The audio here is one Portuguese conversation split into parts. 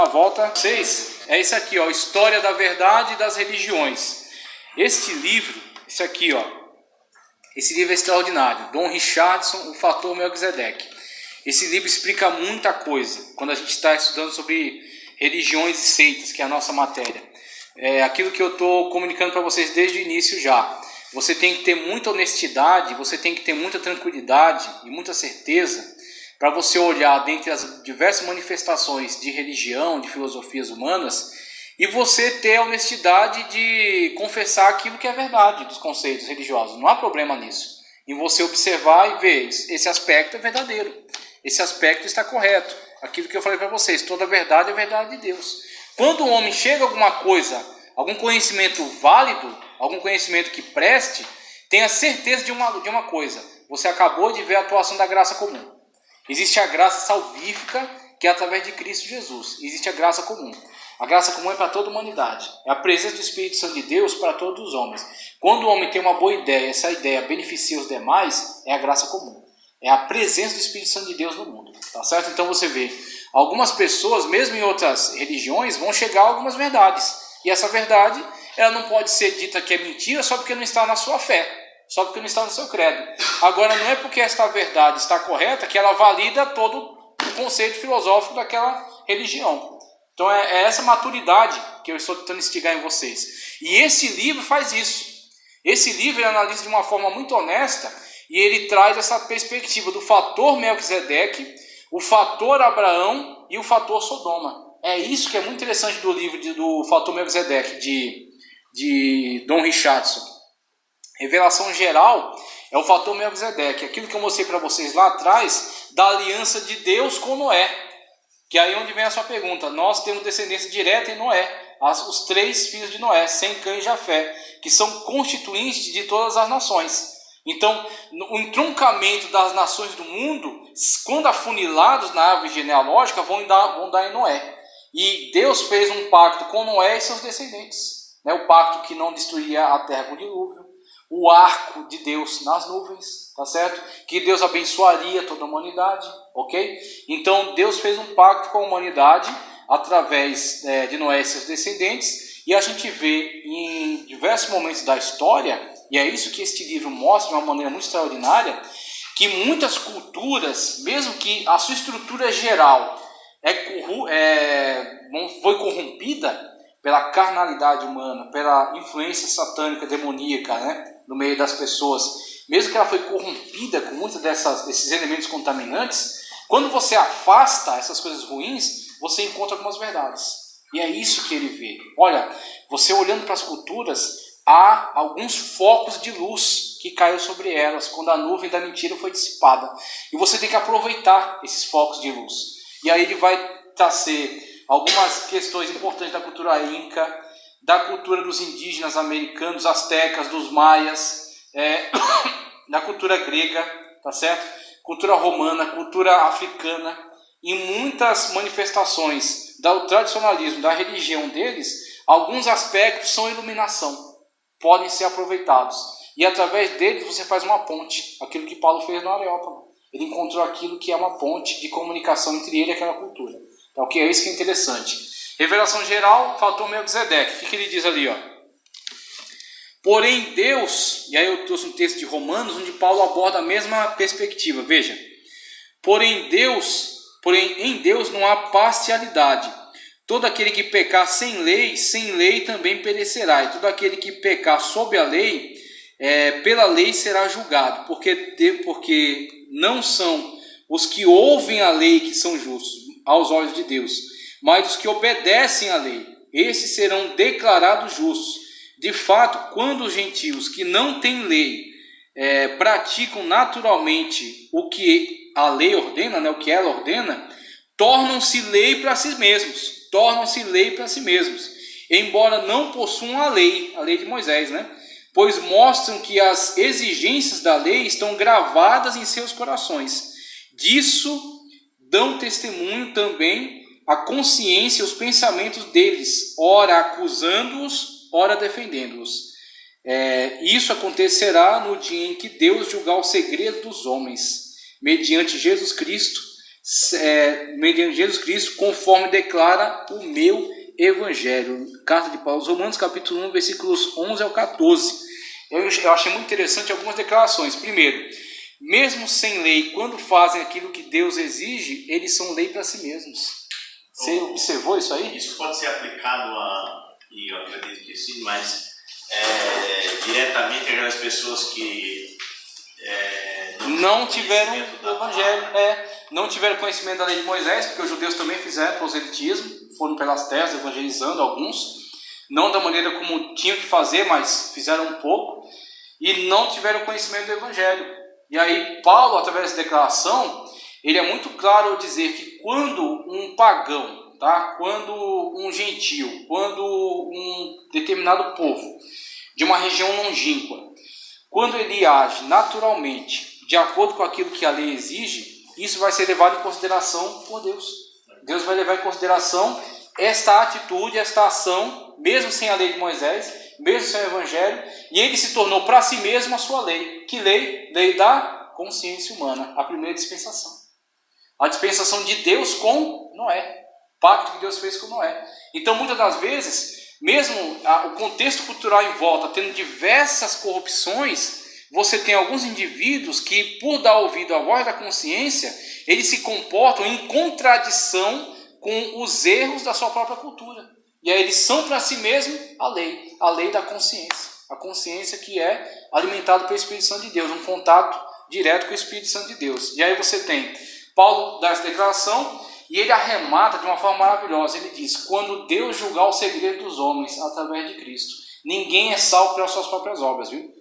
A volta 6 é isso aqui, ó, História da Verdade e das Religiões. Este livro, esse aqui, ó, esse livro é extraordinário. Dom Richardson, O Fator Melquisedeque. Esse livro explica muita coisa quando a gente está estudando sobre religiões e seitas, que é a nossa matéria. É aquilo que eu estou comunicando para vocês desde o início já. Você tem que ter muita honestidade, você tem que ter muita tranquilidade e muita certeza para você olhar dentre as diversas manifestações de religião, de filosofias humanas, e você ter a honestidade de confessar aquilo que é verdade dos conceitos religiosos. Não há problema nisso. Em você observar e ver, esse aspecto é verdadeiro. Esse aspecto está correto. Aquilo que eu falei para vocês, toda verdade é verdade de Deus. Quando o homem chega a alguma coisa, algum conhecimento válido, algum conhecimento que preste, tenha certeza de uma coisa. Você acabou de ver a atuação da graça comum. Existe a graça salvífica, que é através de Cristo Jesus. Existe a graça comum. A graça comum é para toda a humanidade. É a presença do Espírito Santo de Deus para todos os homens. Quando o homem tem uma boa ideia, essa ideia beneficia os demais, é a graça comum. É a presença do Espírito Santo de Deus no mundo. Tá certo? Então você vê, algumas pessoas, mesmo em outras religiões, vão chegar a algumas verdades. E essa verdade, ela não pode ser dita que é mentira só porque não está na sua fé. Só porque não está no seu credo. Agora, não é porque esta verdade está correta que ela valida todo o conceito filosófico daquela religião. Então, é essa maturidade que eu estou tentando instigar em vocês. E esse livro faz isso. Esse livro ele analisa de uma forma muito honesta e ele traz essa perspectiva do fator Melquisedeque, o fator Abraão e o fator Sodoma. É isso que é muito interessante do livro do fator Melquisedeque, de Dom Richardson. Revelação geral é o fator Melquisedeque, aquilo que eu mostrei para vocês lá atrás, da aliança de Deus com Noé. Que é aí onde vem a sua pergunta. Nós temos descendência direta em Noé, os 3 filhos de Noé, Sem, Cã e Jafé, que são constituintes de todas as nações. Então, o entroncamento das nações do mundo, quando afunilados na árvore genealógica, vão dar em Noé. E Deus fez um pacto com Noé e seus descendentes. O pacto que não destruiria a terra com dilúvio. O arco de Deus nas nuvens, tá certo? Que Deus abençoaria toda a humanidade, ok? Então Deus fez um pacto com a humanidade através de Noé e seus descendentes, e a gente vê em diversos momentos da história, e é isso que este livro mostra de uma maneira muito extraordinária, que muitas culturas, mesmo que a sua estrutura geral foi corrompida pela carnalidade humana, pela influência satânica, demoníaca, no meio das pessoas, mesmo que ela foi corrompida com muitos desses elementos contaminantes, quando você afasta essas coisas ruins, você encontra algumas verdades. E é isso que ele vê. Olha, você olhando para as culturas, há alguns focos de luz que caiu sobre elas, quando a nuvem da mentira foi dissipada. E você tem que aproveitar esses focos de luz. E aí ele vai trazer algumas questões importantes da cultura inca, da cultura dos indígenas americanos, astecas, dos maias, da cultura grega, tá certo? Cultura romana, cultura africana, e muitas manifestações do tradicionalismo, da religião deles, alguns aspectos são iluminação, podem ser aproveitados. E através deles você faz uma ponte, aquilo que Paulo fez no Areópago. Ele encontrou aquilo que é uma ponte de comunicação entre ele e aquela cultura. Então, é isso que é interessante. Revelação geral, fator Melquisedeque. O que ele diz ali? Porém Deus, e aí eu trouxe um texto de Romanos, onde Paulo aborda a mesma perspectiva. Veja, porém em Deus não há parcialidade. Todo aquele que pecar sem lei também perecerá. E todo aquele que pecar sob a lei, pela lei será julgado. Porque não são os que ouvem a lei que são justos aos olhos de Deus, mas os que obedecem à lei, esses serão declarados justos. De fato, quando os gentios que não têm lei praticam naturalmente o que a lei ordena, o que ela ordena, tornam-se lei para si mesmos, embora não possuam a lei de Moisés, pois mostram que as exigências da lei estão gravadas em seus corações. Disso dão testemunho também a consciência e os pensamentos deles, ora acusando-os, ora defendendo-os. Isso acontecerá no dia em que Deus julgar o segredo dos homens, mediante Jesus Cristo, mediante Jesus Cristo, conforme declara o meu Evangelho. Carta de Paulo aos Romanos, capítulo 1, versículos 11 ao 14. Eu achei muito interessante algumas declarações. Primeiro, mesmo sem lei, quando fazem aquilo que Deus exige, eles são lei para si mesmos. Você observou isso aí? Isso pode ser aplicado e eu acredito que sim, mas diretamente aquelas pessoas que não tiveram o Evangelho, não tiveram conhecimento da lei de Moisés, porque os judeus também fizeram proselitismo, foram pelas terras evangelizando alguns, não da maneira como tinham que fazer, mas fizeram um pouco, e não tiveram conhecimento do Evangelho. E aí Paulo, através dessa declaração, ele é muito claro ao dizer que quando um pagão, tá? Quando um gentio, quando um determinado povo de uma região longínqua, quando ele age naturalmente, de acordo com aquilo que a lei exige, isso vai ser levado em consideração por Deus. Deus vai levar em consideração esta atitude, esta ação, mesmo sem a lei de Moisés, mesmo sem o Evangelho, e ele se tornou para si mesmo a sua lei. Que lei? Lei da consciência humana, a primeira dispensação. A dispensação de Deus com Noé, o pacto que Deus fez com Noé. Então, muitas das vezes, mesmo o contexto cultural em volta tendo diversas corrupções, você tem alguns indivíduos que, por dar ouvido à voz da consciência, eles se comportam em contradição com os erros da sua própria cultura. E aí eles são para si mesmo a lei da consciência. A consciência que é alimentada pelo Espírito Santo de Deus, um contato direto com o Espírito Santo de Deus. E aí você tem Paulo dá essa declaração e ele arremata de uma forma maravilhosa. Ele diz: quando Deus julgar o segredo dos homens através de Cristo, ninguém é salvo pelas suas próprias obras, viu?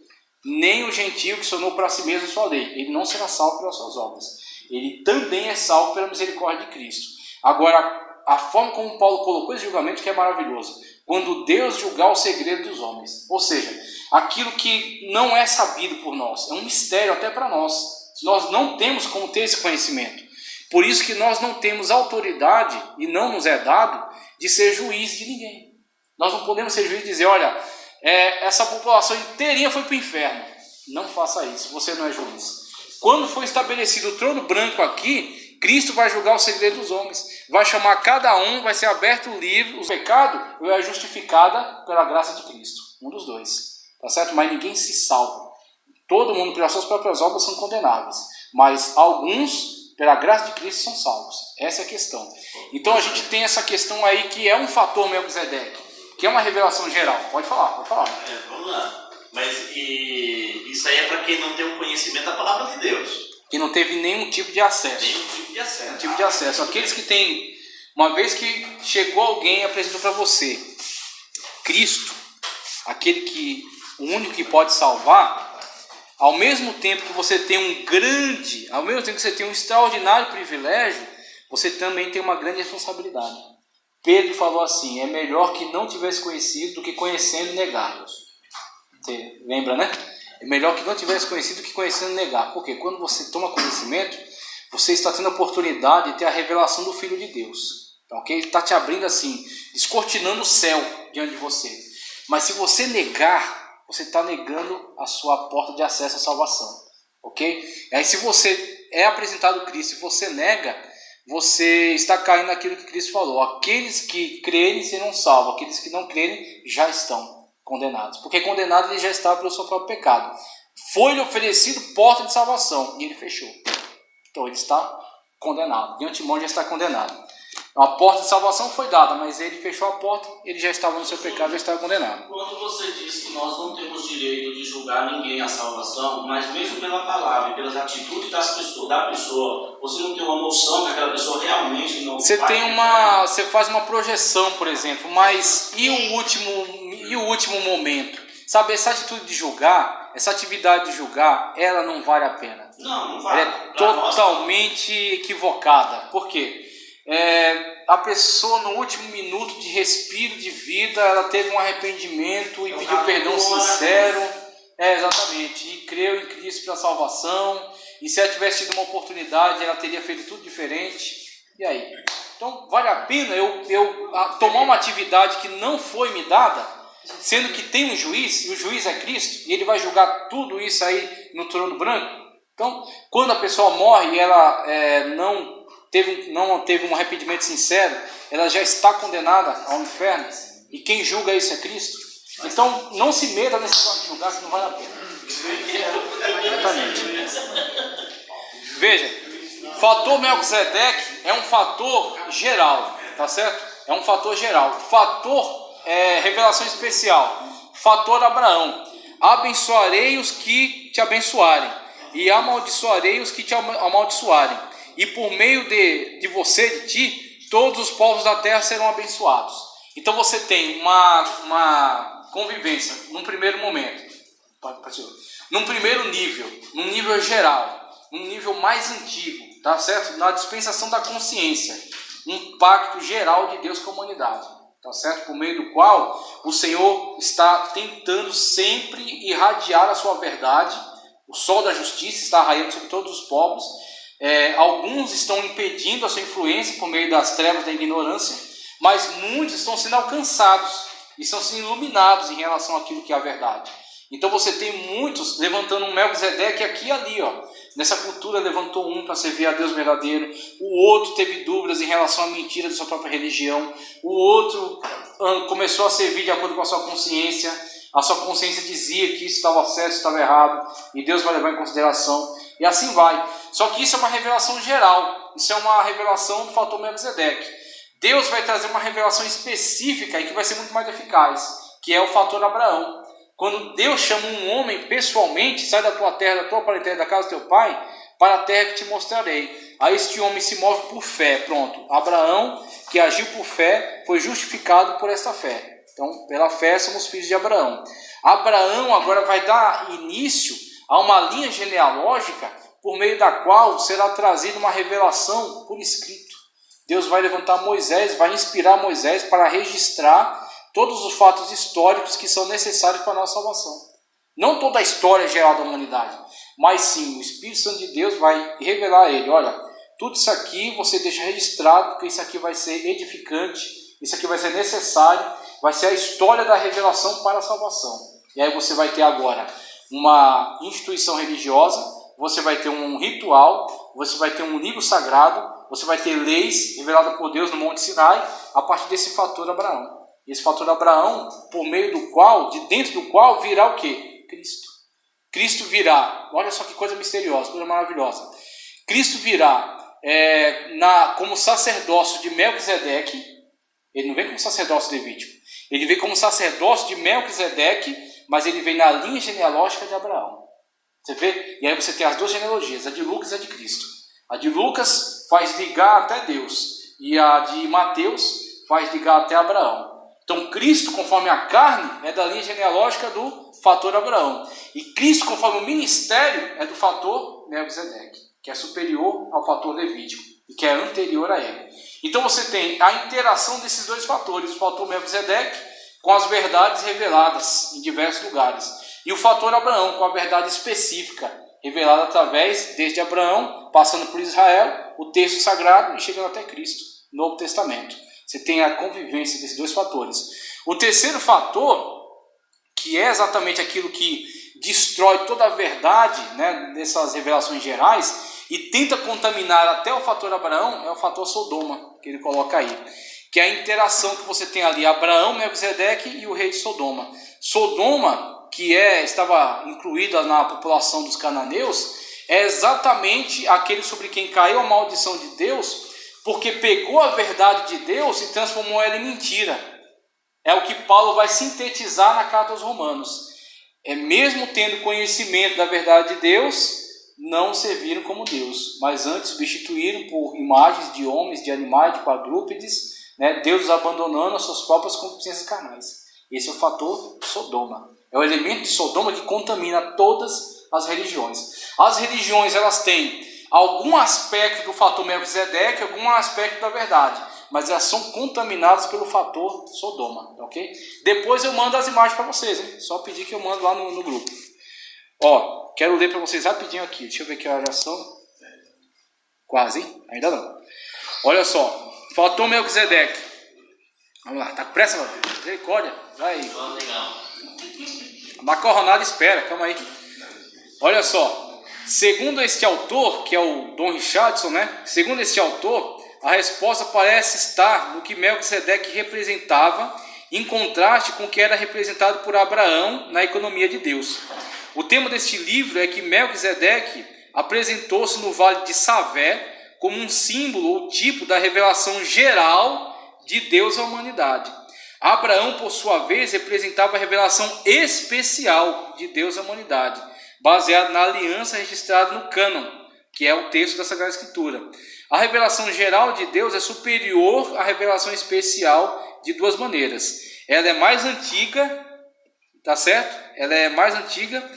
Nem o gentio que sonou para si mesmo sua lei, ele não será salvo pelas suas obras. Ele também é salvo pela misericórdia de Cristo. Agora, a forma como Paulo colocou esse julgamento que é maravilhoso. Quando Deus julgar o segredo dos homens, ou seja, aquilo que não é sabido por nós, é um mistério até para nós. Nós não temos como ter esse conhecimento. Por isso que nós não temos autoridade, e não nos é dado, de ser juiz de ninguém. Nós não podemos ser juiz e dizer: olha, essa população inteirinha foi para o inferno. Não faça isso, você não é juiz. Quando for estabelecido o trono branco aqui, Cristo vai julgar o segredo dos homens. Vai chamar cada um, vai ser aberto o livro, o pecado é justificada pela graça de Cristo. Um dos dois. Tá certo? Mas ninguém se salva. Todo mundo, pelas suas próprias obras, são condenáveis. Mas alguns, pela graça de Cristo, são salvos. Essa é a questão. Então a gente tem essa questão aí que é um fator Melquisedeque, que é uma revelação geral. Pode falar. Vamos lá. Mas isso aí é para quem não tem o conhecimento da palavra de Deus. Que não teve nenhum tipo de acesso. Nenhum tipo de acesso. Aqueles que têm, uma vez que chegou alguém e apresentou para você Cristo, o único que pode salvar, ao mesmo tempo que você tem ao mesmo tempo que você tem um extraordinário privilégio, você também tem uma grande responsabilidade. Pedro falou assim: é melhor que não tivesse conhecido do que conhecendo e negar. Você lembra, né? É melhor que não tivesse conhecido do que conhecendo e negar. Porque quando você toma conhecimento, você está tendo a oportunidade de ter a revelação do Filho de Deus. Ok? Ele está te abrindo assim, descortinando o céu diante de você. Mas se você negar, você está negando a sua porta de acesso à salvação. Ok? E aí se você é apresentado Cristo e você nega, você está caindo naquilo que Cristo falou: aqueles que crerem serão salvos, aqueles que não crerem já estão condenados. Porque condenado ele já estava pelo seu próprio pecado. Foi-lhe oferecido porta de salvação e ele fechou. Então ele está condenado. De antemão já está condenado. A porta de salvação foi dada, mas ele fechou a porta, ele já estava no seu pecado, já estava condenado. Quando você diz que nós não temos direito de julgar ninguém a salvação, mas mesmo pela palavra e pelas atitudes da pessoa, você não tem uma noção que aquela pessoa realmente não você faz uma projeção, por exemplo, mas e o último momento? Sabe, essa atitude de julgar, essa atividade de julgar, ela não vale a pena. Não vale. Ela é totalmente equivocada. Por quê? A pessoa no último minuto de respiro de vida, ela teve um arrependimento e pediu perdão sincero, exatamente, e creu em Cristo para a salvação, e se ela tivesse tido uma oportunidade, ela teria feito tudo diferente. E aí? Então vale a pena eu tomar uma atividade que não foi me dada, sendo que tem um juiz, e o juiz é Cristo, e ele vai julgar tudo isso aí no trono branco? Então, quando a pessoa morre e ela não não teve um arrependimento sincero, ela já está condenada ao inferno. E quem julga isso é Cristo. Então, não se meta nesse negócio de julgar, que não vale a pena. Exatamente. Veja, o fator Melquisedeque é um fator geral, tá certo? É um fator geral. Fator revelação especial. Fator Abraão. Abençoarei os que te abençoarem, e amaldiçoarei os que te amaldiçoarem. E por meio de você, de ti, todos os povos da terra serão abençoados. Então você tem uma convivência num primeiro momento, num primeiro nível, num nível geral, num nível mais antigo, tá certo? Na dispensação da consciência, um pacto geral de Deus com a humanidade, tá certo? Por meio do qual o Senhor está tentando sempre irradiar a sua verdade. O sol da justiça está raiando sobre todos os povos. Alguns estão impedindo a sua influência por meio das trevas da ignorância, mas muitos estão sendo alcançados, estão sendo iluminados em relação àquilo que é a verdade. Então você tem muitos levantando um Melquisedeque aqui e ali, ó. Nessa cultura levantou um para servir a Deus verdadeiro, o outro teve dúvidas em relação à mentira da sua própria religião, o outro começou a servir de acordo com a sua consciência dizia que isso estava certo, isso estava errado, e Deus vai levar em consideração, e assim vai. Só que isso é uma revelação geral, isso é uma revelação do fator Melquisedeque. Deus vai trazer uma revelação específica e que vai ser muito mais eficaz, que é o fator Abraão. Quando Deus chama um homem pessoalmente, sai da tua terra, da tua parentela, da casa do teu pai, para a terra que te mostrarei. Aí este homem se move por fé, pronto. Abraão, que agiu por fé, foi justificado por esta fé. Então, pela fé somos filhos de Abraão. Abraão agora vai dar início a uma linha genealógica por meio da qual será trazida uma revelação por escrito. Deus vai levantar Moisés, vai inspirar Moisés para registrar todos os fatos históricos que são necessários para a nossa salvação. Não toda a história geral da humanidade, mas sim o Espírito Santo de Deus vai revelar a ele: olha, tudo isso aqui você deixa registrado, porque isso aqui vai ser edificante, isso aqui vai ser necessário, vai ser a história da revelação para a salvação. E aí você vai ter agora uma instituição religiosa, você vai ter um ritual, você vai ter um livro sagrado, você vai ter leis reveladas por Deus no Monte Sinai, a partir desse fator Abraão. Esse fator Abraão, por meio do qual, de dentro do qual, virá o quê? Cristo. Cristo virá, olha só que coisa misteriosa, coisa maravilhosa. Cristo virá como sacerdócio de Melquisedeque. Ele não vem como sacerdócio levítico, ele vem como sacerdócio de Melquisedeque, mas ele vem na linha genealógica de Abraão. Você vê? E aí você tem as duas genealogias, a de Lucas e a de Cristo. A de Lucas faz ligar até Deus, e a de Mateus faz ligar até Abraão. Então Cristo, conforme a carne, é da linha genealógica do fator Abraão. E Cristo, conforme o ministério, é do fator Melquisedeque, que é superior ao fator levítico e que é anterior a ele. Então você tem a interação desses dois fatores, o fator Melquisedeque com as verdades reveladas em diversos lugares, e o fator Abraão com a verdade específica, revelada através, desde Abraão, passando por Israel, o texto sagrado e chegando até Cristo, Novo Testamento. Você tem a convivência desses dois fatores. O terceiro fator, que é exatamente aquilo que destrói toda a verdade, né, dessas revelações gerais, e tenta contaminar até o fator Abraão, é o fator Sodoma, que ele coloca aí. Que é a interação que você tem ali, Abraão, Melquisedeque e o rei de Sodoma. Sodoma, que estava incluída na população dos cananeus, é exatamente aquele sobre quem caiu a maldição de Deus, porque pegou a verdade de Deus e transformou ela em mentira. É o que Paulo vai sintetizar na carta aos Romanos. Mesmo tendo conhecimento da verdade de Deus, não serviram como Deus, mas antes substituíram por imagens de homens, de animais, de quadrúpedes, né? Deus abandonando as suas próprias concupiscências carnais. Esse é o fator Sodoma. É o elemento de Sodoma que contamina todas as religiões. As religiões, elas têm algum aspecto do fator Melquisedeque, algum aspecto da verdade, mas elas são contaminadas pelo fator Sodoma, ok? Depois eu mando as imagens para vocês, hein? Só pedir que eu mando lá no grupo. Ó, quero ler para vocês rapidinho aqui. Deixa eu ver que horas já são. Quase, hein? Ainda não. Olha só, fator Melquisedeque. Vamos lá, tá com pressa, mano? Misericórdia. Vai. A macarronada espera, calma aí. Olha só. Segundo este autor, que é o Don Richardson, né? Segundo este autor, a resposta parece estar no que Melquisedeque representava, em contraste com o que era representado por Abraão na economia de Deus. O tema deste livro é que Melquisedeque apresentou-se no Vale de Savé como um símbolo ou tipo da revelação geral de Deus à humanidade. Abraão, por sua vez, representava a revelação especial de Deus à humanidade, baseado na aliança registrada no cânon, que é o texto da Sagrada Escritura. A revelação geral de Deus é superior à revelação especial de duas maneiras. Ela é mais antiga, tá certo? Ela é mais antiga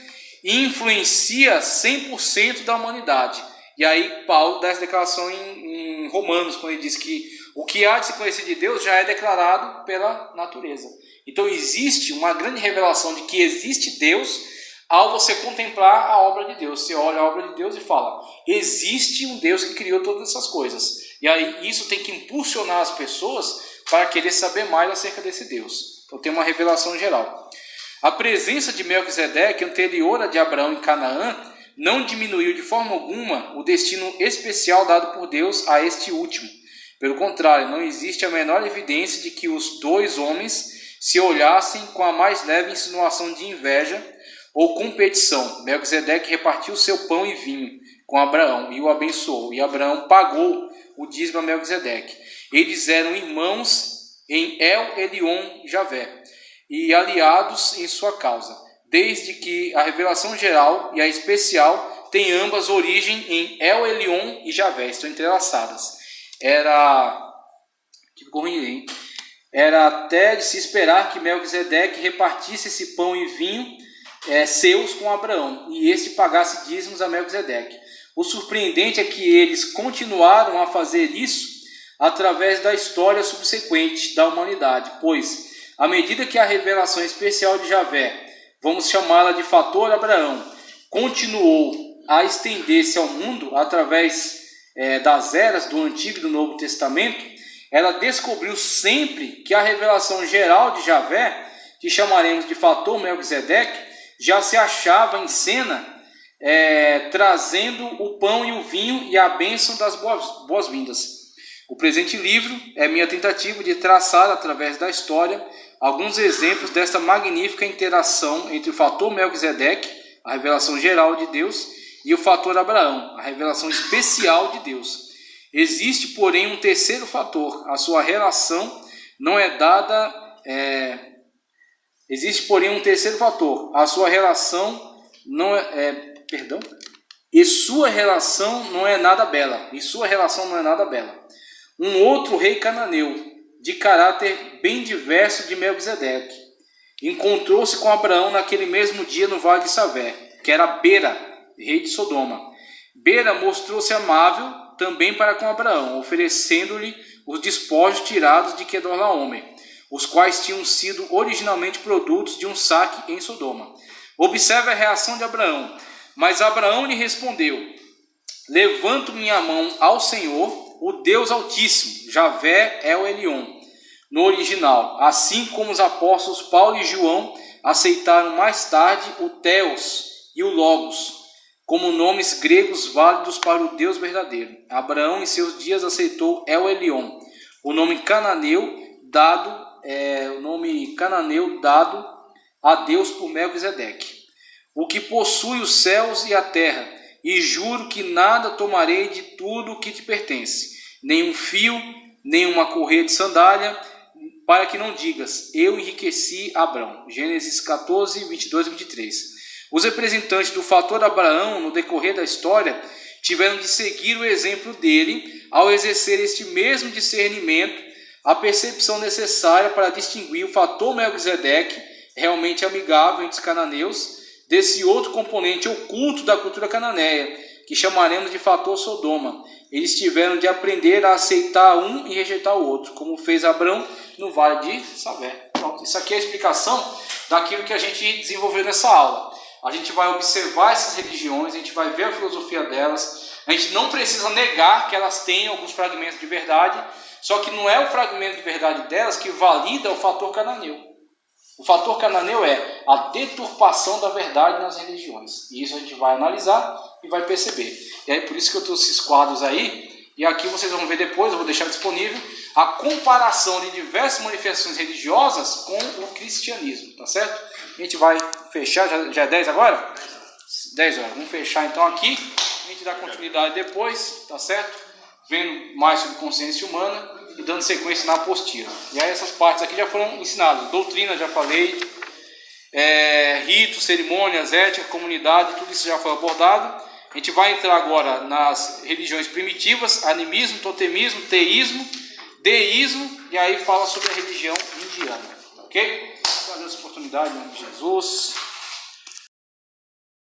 e influencia 100% da humanidade. E aí Paulo dá essa declaração em Romanos, quando ele diz que o que há de se conhecer de Deus já é declarado pela natureza. Então existe uma grande revelação de que existe Deus ao você contemplar a obra de Deus. Você olha a obra de Deus e fala, existe um Deus que criou todas essas coisas. E aí isso tem que impulsionar as pessoas para querer saber mais acerca desse Deus. Então tem uma revelação geral. A presença de Melquisedeque, anterior à de Abraão em Canaã, não diminuiu de forma alguma o destino especial dado por Deus a este último. Pelo contrário, não existe a menor evidência de que os dois homens se olhassem com a mais leve insinuação de inveja ou competição. Melquisedeque repartiu seu pão e vinho com Abraão e o abençoou, e Abraão pagou o dízimo a Melquisedeque. Eles eram irmãos em El Elyon Javé e aliados em sua causa, desde que a revelação geral e a especial têm ambas origem em El Elyon e Javé, estão entrelaçadas. Era até de se esperar que Melquisedeque repartisse esse pão e vinho seus com Abraão, e este pagasse dízimos a Melquisedeque. O surpreendente é que eles continuaram a fazer isso através da história subsequente da humanidade, pois, à medida que a revelação especial de Javé, vamos chamá-la de fator Abraão, continuou a estender-se ao mundo através das eras do Antigo e do Novo Testamento, ela descobriu sempre que a revelação geral de Javé, que chamaremos de fator Melquisedeque, já se achava em cena, trazendo o pão e o vinho e a bênção das boas-vindas. O presente livro é minha tentativa de traçar, através da história, alguns exemplos desta magnífica interação entre o fator Melquisedeque, a revelação geral de Deus, e o fator Abraão, a revelação especial de Deus. Existe, porém, um terceiro fator. A sua relação não é dada... Existe, porém, um terceiro fator. A sua relação não E sua relação não é nada bela. Um outro rei cananeu, de caráter bem diverso de Melquisedeque, encontrou-se com Abraão naquele mesmo dia no Vale de Savé, que era Bera, rei de Sodoma. Bera mostrou-se amável também para com Abraão, oferecendo-lhe os despojos tirados de Quedorlaomer, os quais tinham sido originalmente produtos de um saque em Sodoma. Observe a reação de Abraão. Mas Abraão lhe respondeu: levanto minha mão ao Senhor, o Deus Altíssimo, Javé El Elyon, no original, assim como os apóstolos Paulo e João aceitaram mais tarde o Theos e o Logos, como nomes gregos válidos para o Deus verdadeiro. Abraão em seus dias aceitou El Elyon, o nome cananeu dado a Deus por Melquisedeque, o que possui os céus e a terra, e juro que nada tomarei de tudo o que te pertence, nem um fio, nem uma correia de sandália, para que não digas, eu enriqueci Abraão. Gênesis 14, 22 e 23. Os representantes do fator Abraão, no decorrer da história, tiveram de seguir o exemplo dele ao exercer este mesmo discernimento, a percepção necessária para distinguir o fator Melquisedeque, realmente amigável entre os cananeus, desse outro componente oculto da cultura cananeia, que chamaremos de fator Sodoma. Eles tiveram de aprender a aceitar um e rejeitar o outro, como fez Abraão no Vale de Savé. Pronto, isso aqui é a explicação daquilo que a gente desenvolveu nessa aula. A gente vai observar essas religiões, a gente vai ver a filosofia delas, a gente não precisa negar que elas têm alguns fragmentos de verdade, só que não é o fragmento de verdade delas que valida o fator cananeu. O fator cananeu é a deturpação da verdade nas religiões. E isso a gente vai analisar e vai perceber. E aí por isso que eu trouxe esses quadros aí. E aqui vocês vão ver depois, eu vou deixar disponível, a comparação de diversas manifestações religiosas com o cristianismo, tá certo? A gente vai fechar, já é 10 agora? 10 horas. Vamos fechar então aqui, a gente dá continuidade depois, tá certo? Vendo mais sobre consciência humana e dando sequência na apostila. E aí essas partes aqui já foram ensinadas. Doutrina, já falei. Ritos, cerimônias, ética, comunidade, tudo isso já foi abordado. A gente vai entrar agora nas religiões primitivas, animismo, totemismo, teísmo, deísmo, e aí fala sobre a religião indiana. Ok? Agradeço a oportunidade, em nome de Jesus.